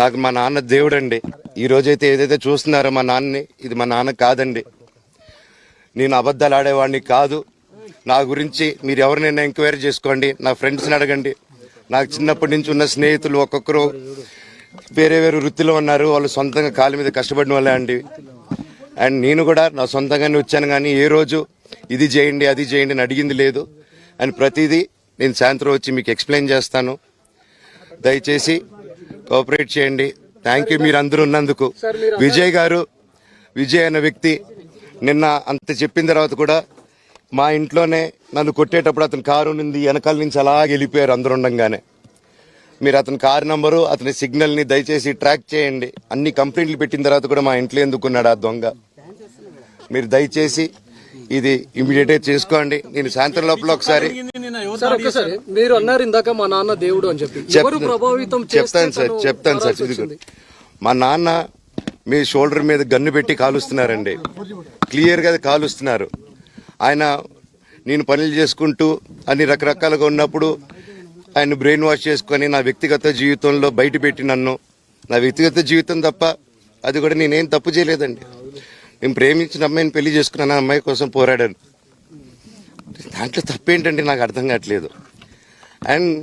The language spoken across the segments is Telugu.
నాకు మా నాన్న దేవుడండి. ఈ రోజైతే ఏదైతే చూస్తున్నారో మా నాన్నని, ఇది మా నాన్న కాదండి. నేను అబద్ధాలు ఆడేవాడిని కాదు. నా గురించి మీరు ఎవరినైనా ఎంక్వైరీ చేసుకోండి, నా ఫ్రెండ్స్ని అడగండి. నాకు చిన్నప్పటి నుంచి ఉన్న స్నేహితులు ఒక్కొక్కరు వేరే వేరే వృత్తిలో ఉన్నారు. వాళ్ళు సొంతంగా కాళ్ళ మీద కష్టపడిన వాళ్ళే అండి. అండ్ నేను కూడా నా సొంతంగానే వచ్చాను, కానీ ఏ రోజు ఇది చేయండి అది చేయండి అని అడిగింది లేదు. అండ్ ప్రతిదీ నేను సాయంత్రం వచ్చి మీకు ఎక్స్ప్లెయిన్ చేస్తాను. దయచేసి కోఆపరేట్ చేయండి. థ్యాంక్ యూ మీరు అందరూ ఉన్నందుకు. విజయ్ అనే వ్యక్తి నిన్న అంత చెప్పిన తర్వాత కూడా మా ఇంట్లోనే నన్ను కొట్టేటప్పుడు అతని కారు ఉంది, వెనకాల నుంచి అలాగే వెళ్ళిపోయారు అందరూ ఉండంగానే. మీరు అతని కారు నంబరు, అతని సిగ్నల్ని దయచేసి ట్రాక్ చేయండి. అన్ని కంప్లైంట్లు పెట్టిన తర్వాత కూడా మా ఇంట్లో ఎందుకున్నాడు ఆ దొంగ? మీరు దయచేసి ఇది ఇమీడియట్ చేసుకోండి. నేను సాయంత్రం లోపల ఒకసారి మీరు అన్నారు ఇందాక మా నాన్న దేవుడు అని చెప్పి చెప్తాను సార్. మా నాన్న మీ షోల్డర్ మీద గన్ను పెట్టి కాలుస్తున్నారండి, క్లియర్గా కాలుస్తున్నారు. ఆయన నేను పనులు చేసుకుంటూ అన్ని రకరకాలుగా ఉన్నప్పుడు ఆయన బ్రెయిన్ వాష్ చేసుకొని నా వ్యక్తిగత జీవితంలో బయట పెట్టి నన్ను, నా వ్యక్తిగత జీవితం తప్ప అది కూడా నేనేం తప్పు చేయలేదండి. నేను ప్రేమించిన అమ్మాయిని పెళ్లి చేసుకున్నాను, అమ్మాయి కోసం పోరాడాను. దాంట్లో తప్పేంటంటే నాకు అర్థం కావట్లేదు. అండ్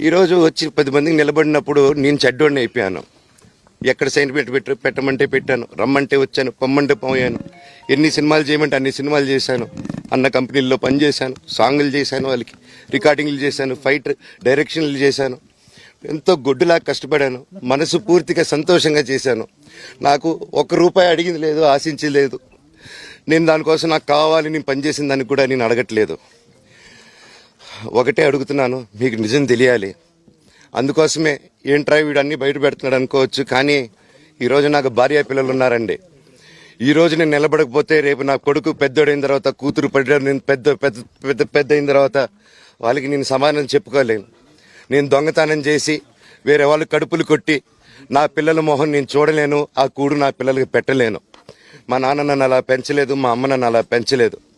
ఈరోజు వచ్చి 10 మందికి నిలబడినప్పుడు నేను చెడ్డోడిని అయిపోయాను. ఎక్కడ సైన్ పెట్టమంటే పెట్టాను, రమ్మంటే వచ్చాను, పొమ్మంటే పోయాను. ఎన్ని సినిమాలు చేయమంటే అన్ని సినిమాలు చేశాను. అన్న కంపెనీల్లో పనిచేశాను, సాంగులు చేశాను, వాళ్ళకి రికార్డింగ్లు చేశాను, ఫైట్ డైరెక్షన్లు చేశాను. ఎంతో గొడ్డులాగా కష్టపడాను, మనసు పూర్తిగా సంతోషంగా చేశాను. నాకు ₹1 అడిగింది లేదు, ఆశించింది లేదు. నేను దానికోసం నాకు కావాలి, నేను పనిచేసిన దానికి కూడా నేను అడగట్లేదు. ఒకటే అడుగుతున్నాను, మీకు నిజం తెలియాలి. అందుకోసమే ఏంట్రా వీడు అన్ని బయట పెడుతున్నాడు అనుకోవచ్చు, కానీ ఈరోజు నాకు భార్య పిల్లలు ఉన్నారండి. ఈరోజు నేను నిలబడకపోతే రేపు నా కొడుకు పెద్దోడైన తర్వాత, కూతురు పెద్ద అయిన తర్వాత వాళ్ళకి నేను సమాధానం చెప్పుకోలేను. నేను దొంగతనం చేసి వేరే వాళ్ళు కడుపులు కొట్టి నా పిల్లల మొహం నేను చూడలేను, ఆ కూడు నా పిల్లలకి పెట్టలేను. మా నాన్న నన్ను అలా పెంచలేదు, మా అమ్మ నన్ను అలా పెంచలేదు.